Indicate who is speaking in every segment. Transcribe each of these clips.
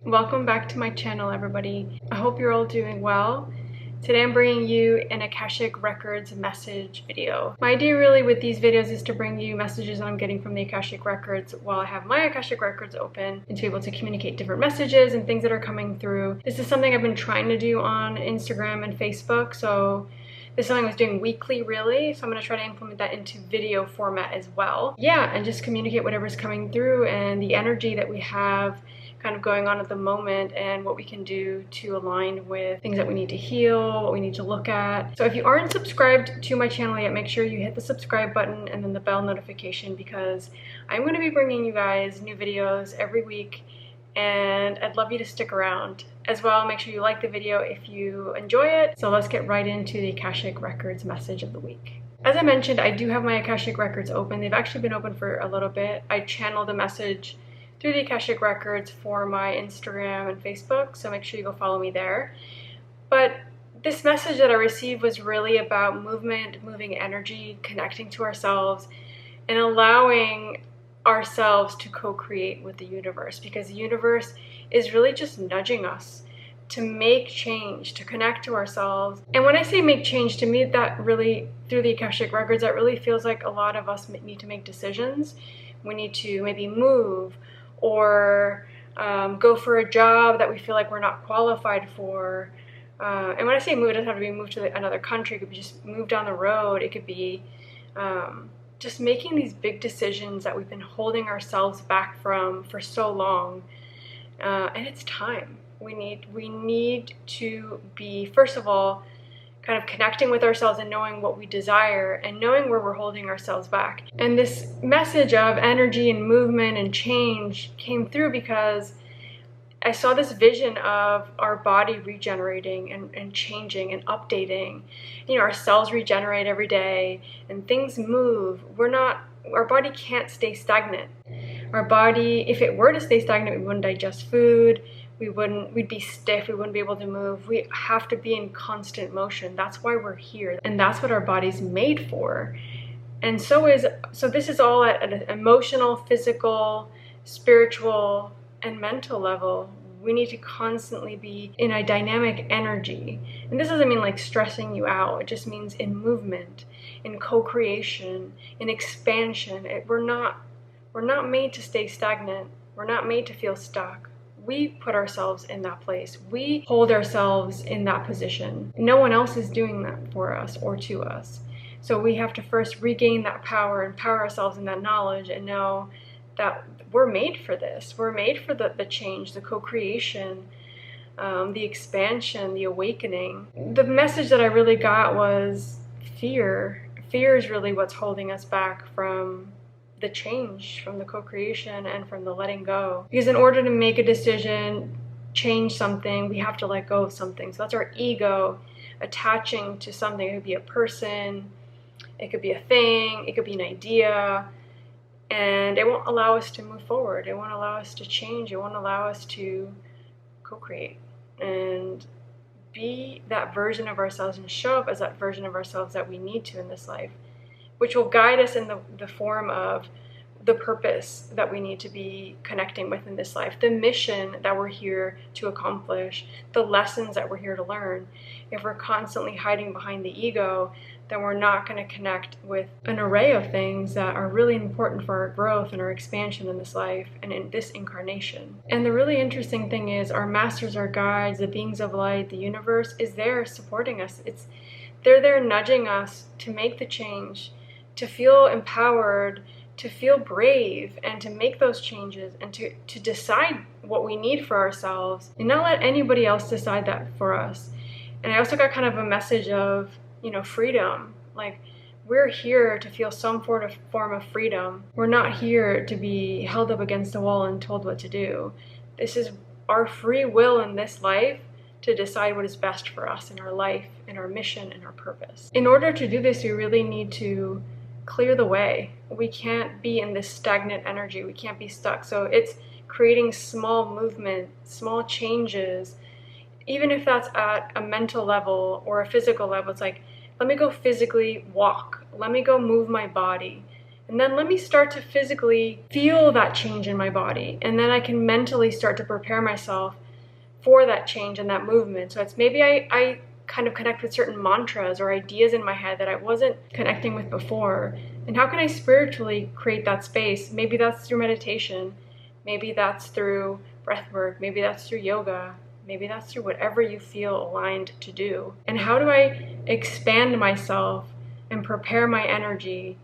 Speaker 1: Welcome back to my channel, everybody. I hope you're all doing well. Today I'm bringing you an Akashic Records message video. My idea really with these videos is to bring you messages I'm getting from the Akashic Records while I have my Akashic Records open, and to be able to communicate different messages and things that are coming through. This is something I've been trying to do on Instagram and Facebook, so this is something I was doing weekly, really, so I'm going to try to implement that into video format as well. Yeah, and just communicate whatever's coming through and the energy that we have kind of going on at the moment and what we can do to align with things that we need to heal, what we need to look at. So if you aren't subscribed to my channel yet, make sure you hit the subscribe button and then the bell notification, because I'm going to be bringing you guys new videos every week and I'd love you to stick around. As well, make sure you like the video if you enjoy it. So let's get right into the Akashic Records message of the week. As I mentioned, I do have my Akashic Records open. They've actually been open for a little bit. I channeled a message through the Akashic Records for my Instagram and Facebook, so make sure you go follow me there. But this message that I received was really about movement, moving energy, connecting to ourselves, and allowing ourselves to co-create with the universe, because the universe is really just nudging us to make change, to connect to ourselves. And when I say make change, to me, that really, through the Akashic Records, that really feels like a lot of us need to make decisions. We need to maybe move, or go for a job that we feel like we're not qualified for. And when I say move, it doesn't have to be move to another country. It could be just move down the road. It could be just making these big decisions that we've been holding ourselves back from for so long. And it's time. We need to be, first of all, kind of connecting with ourselves and knowing what we desire and knowing where we're holding ourselves back. And this message of energy and movement and change came through because I saw this vision of our body regenerating and changing and updating. You know, our cells regenerate every day and things move. Our body can't stay stagnant. Our body, if it were to stay stagnant, we wouldn't digest food. We'd be stiff, we wouldn't be able to move. We have to be in constant motion. That's why we're here. And that's what our body's made for. And so this is all at an emotional, physical, spiritual, and mental level. We need to constantly be in a dynamic energy. And this doesn't mean like stressing you out. It just means in movement, in co-creation, in expansion. We're not made to stay stagnant. We're not made to feel stuck. We put ourselves in that place. We hold ourselves in that position. No one else is doing that for us or to us. So we have to first regain that power, empower ourselves in that knowledge, and know that we're made for this. We're made for the change, the co-creation, the expansion, the awakening. The message that I really got was fear. Fear is really what's holding us back from the change, from the co-creation, and from the letting go. Because in order to make a decision, change something, we have to let go of something. So that's our ego attaching to something. It could be a person, it could be a thing, it could be an idea, and it won't allow us to move forward. It won't allow us to change. It won't allow us to co-create and be that version of ourselves and show up as that version of ourselves that we need to in this life, which will guide us in the form of the purpose that we need to be connecting with in this life, the mission that we're here to accomplish, the lessons that we're here to learn. If we're constantly hiding behind the ego, then we're not going to connect with an array of things that are really important for our growth and our expansion in this life and in this incarnation. And the really interesting thing is our masters, our guides, the beings of light, the universe is there supporting us. They're there nudging us to make the change, to feel empowered, to feel brave, and to make those changes, and to decide what we need for ourselves and not let anybody else decide that for us. And I also got kind of a message of, freedom. Like, we're here to feel some form of freedom. We're not here to be held up against the wall and told what to do. This is our free will in this life to decide what is best for us in our life, in our mission, and our purpose. In order to do this, we really need to clear the way. We can't be in this stagnant energy. We can't be stuck. So it's creating small movement, small changes, even if that's at a mental level or a physical level. It's like, let me go physically walk. Let me go move my body. And then let me start to physically feel that change in my body. And then I can mentally start to prepare myself for that change and that movement. So it's maybe I kind of connect with certain mantras or ideas in my head that I wasn't connecting with before. And how can I spiritually create that space? Maybe that's through meditation. Maybe that's through breath work. Maybe that's through yoga. Maybe that's through whatever you feel aligned to do. And how do I expand myself and prepare my energy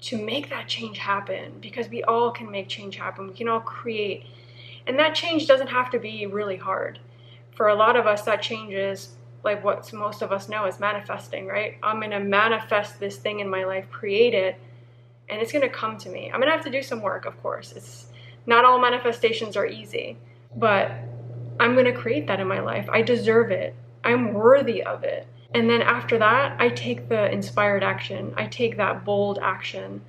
Speaker 1: to make that change happen? Because we all can make change happen. We can all create. And that change doesn't have to be really hard. For a lot of us, that change is like what most of us know as manifesting, right? I'm going to manifest this thing in my life, create it, and it's going to come to me. I'm going to have to do some work, of course. It's not all manifestations are easy, but I'm going to create that in my life. I deserve it. I'm worthy of it. And then after that, I take the inspired action. I take that bold action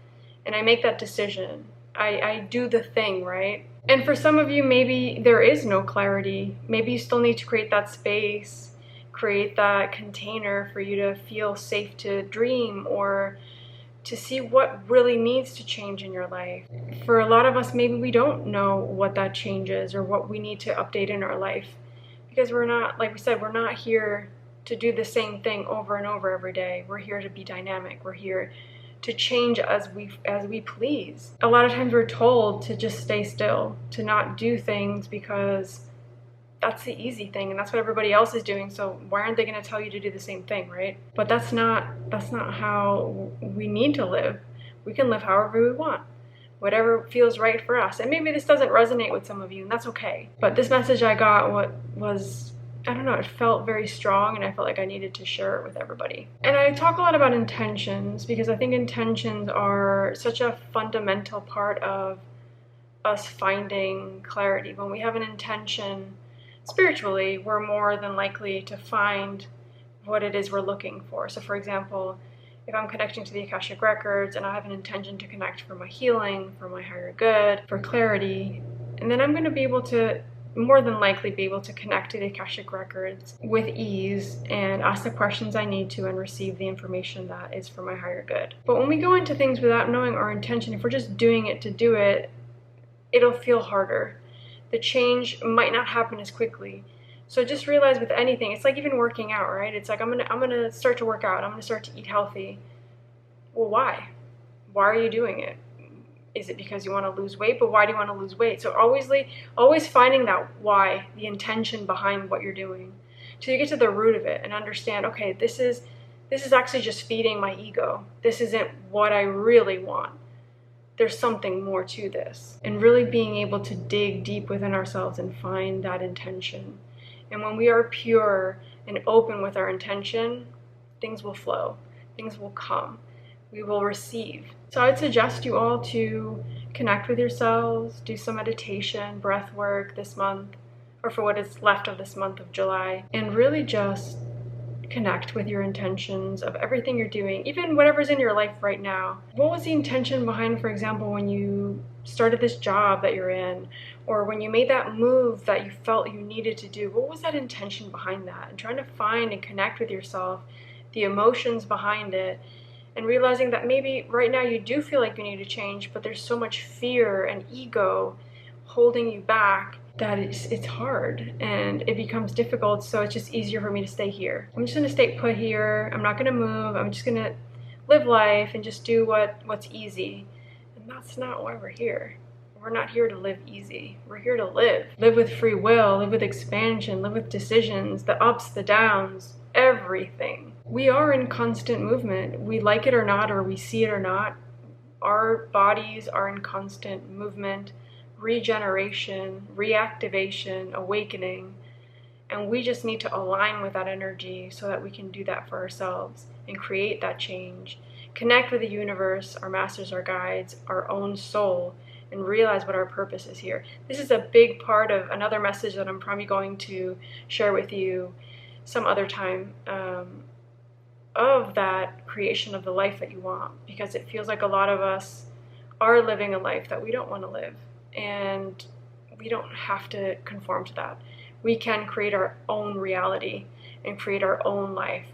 Speaker 1: and I make that decision. I do the thing, right? And for some of you, maybe there is no clarity. Maybe you still need to create that space, create that container for you to feel safe to dream or to see what really needs to change in your life. For a lot of us, maybe we don't know what that change is or what we need to update in our life, because we're not, like we said, we're not here to do the same thing over and over every day. We're here to be dynamic. We're here to change as we please. A lot of times we're told to just stay still, to not do things because that's the easy thing and that's what everybody else is doing, so why aren't they going to tell you to do the same thing, right? But that's not how we need to live. We can live however we want, whatever feels right for us. And maybe this doesn't resonate with some of you, and that's okay. But this message I got was, I don't know, it felt very strong and I felt like I needed to share it with everybody. And I talk a lot about intentions because I think intentions are such a fundamental part of us finding clarity. When we have an intention spiritually, we're more than likely to find what it is we're looking for. So for example, if I'm connecting to the Akashic Records and I have an intention to connect for my healing, for my higher good, for clarity, and then I'm going to be able to, more than likely be able to connect to the Akashic Records with ease and ask the questions I need to and receive the information that is for my higher good. But when we go into things without knowing our intention, if we're just doing it to do it, it'll feel harder. The change might not happen as quickly. So just realize with anything, it's like even working out, right? It's like I'm gonna start to work out. I'm gonna start to eat healthy. Well, why? Why are you doing it? Is it because you want to lose weight? But why do you want to lose weight? So always finding that why, the intention behind what you're doing, till you get to the root of it and understand, okay, this is actually just feeding my ego. This isn't what I really want. There's something more to this. And really being able to dig deep within ourselves and find that intention. And when we are pure and open with our intention, things will flow, things will come, we will receive. So I'd suggest you all to connect with yourselves, do some meditation, breath work this month, or for what is left of this month of July, and really just connect with your intentions of everything you're doing, even whatever's in your life right now. What was the intention behind, for example, when you started this job that you're in, or when you made that move that you felt you needed to do? What was that intention behind that? And trying to find and connect with yourself, the emotions behind it, and realizing that maybe right now you do feel like you need to change, but there's so much fear and ego holding you back that it's hard and it becomes difficult, so it's just easier for me to stay here. I'm just going to stay put here. I'm not going to move. I'm just going to live life and just do what's easy. And that's not why we're here. We're not here to live easy. We're here to live with free will, live with expansion, live with decisions, the ups, the downs, everything. We are in constant movement. We like it or not, or we see it or not. Our bodies are in constant movement, regeneration, reactivation, awakening, and we just need to align with that energy so that we can do that for ourselves and create that change, connect with the universe, our masters, our guides, our own soul, and realize what our purpose is here. This is a big part of another message that I'm probably going to share with you some other time, of that creation of the life that you want, because it feels like a lot of us are living a life that we don't want to live. And we don't have to conform to that. We can create our own reality and create our own life.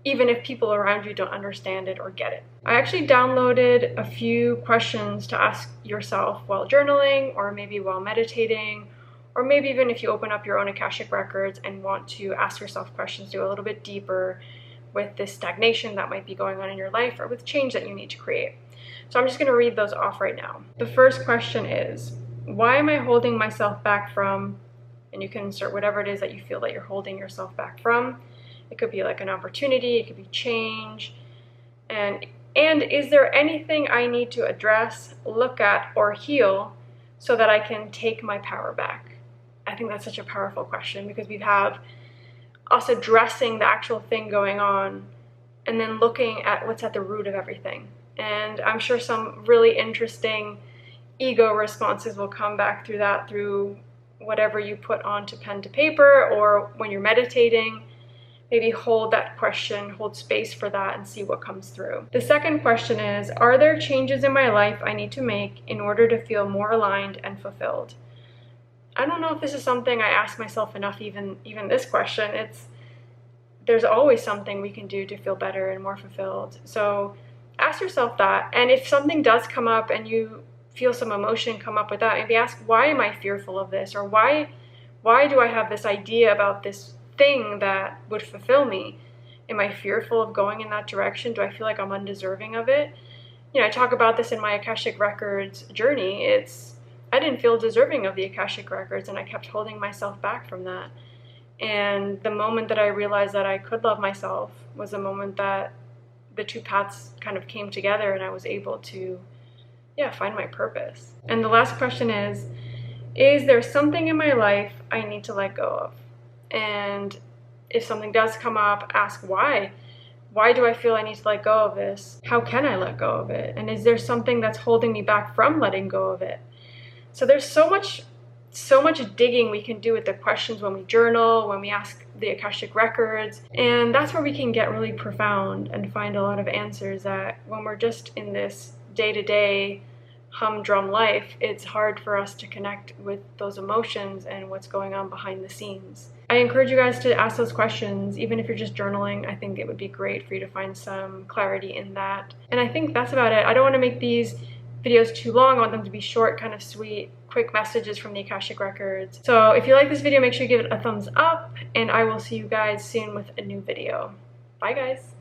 Speaker 1: even if people around you don't understand it or get it. I actually downloaded a few questions to ask yourself while journaling, or maybe while meditating, or maybe even if you open up your own Akashic records and want to ask yourself questions, go a little bit deeper with this stagnation that might be going on in your life, or with change that you need to create. So I'm just going to read those off right now. The first question is, why am I holding myself back from, and you can insert whatever it is that you feel that you're holding yourself back from. It could be like an opportunity, it could be change. And is there anything I need to address, look at, or heal so that I can take my power back? I think that's such a powerful question, because we have us addressing the actual thing going on and then looking at what's at the root of everything. And I'm sure some really interesting ego responses will come back through that, through whatever you put onto pen to paper, or when you're meditating. Maybe hold that question, hold space for that, and see what comes through. The second question is, are there changes in my life I need to make in order to feel more aligned and fulfilled? I don't know if this is something I ask myself enough, even this question. There's always something we can do to feel better and more fulfilled. So ask yourself that. And if something does come up and you feel some emotion come up with that, maybe ask, why am I fearful of this? Or why do I have this idea about this thing that would fulfill me? Am I fearful of going in that direction? Do I feel like I'm undeserving of it? You know, I talk about this in my Akashic Records journey. I didn't feel deserving of the Akashic Records, and I kept holding myself back from that. And the moment that I realized that I could love myself was the moment that the two paths kind of came together, and I was able to, find my purpose. And the last question is there something in my life I need to let go of? And if something does come up, ask why. Why do I feel I need to let go of this? How can I let go of it? And is there something that's holding me back from letting go of it? So there's so much digging we can do with the questions when we journal, when we ask the Akashic Records. And that's where we can get really profound and find a lot of answers that when we're just in this day-to-day humdrum life, it's hard for us to connect with those emotions and what's going on behind the scenes. I encourage you guys to ask those questions, even if you're just journaling. I think it would be great for you to find some clarity in that. And I think that's about it. I don't want to make these videos too long. I want them to be short, kind of sweet, quick messages from the Akashic Records. So if you like this video, make sure you give it a thumbs up, and I will see you guys soon with a new video. Bye guys.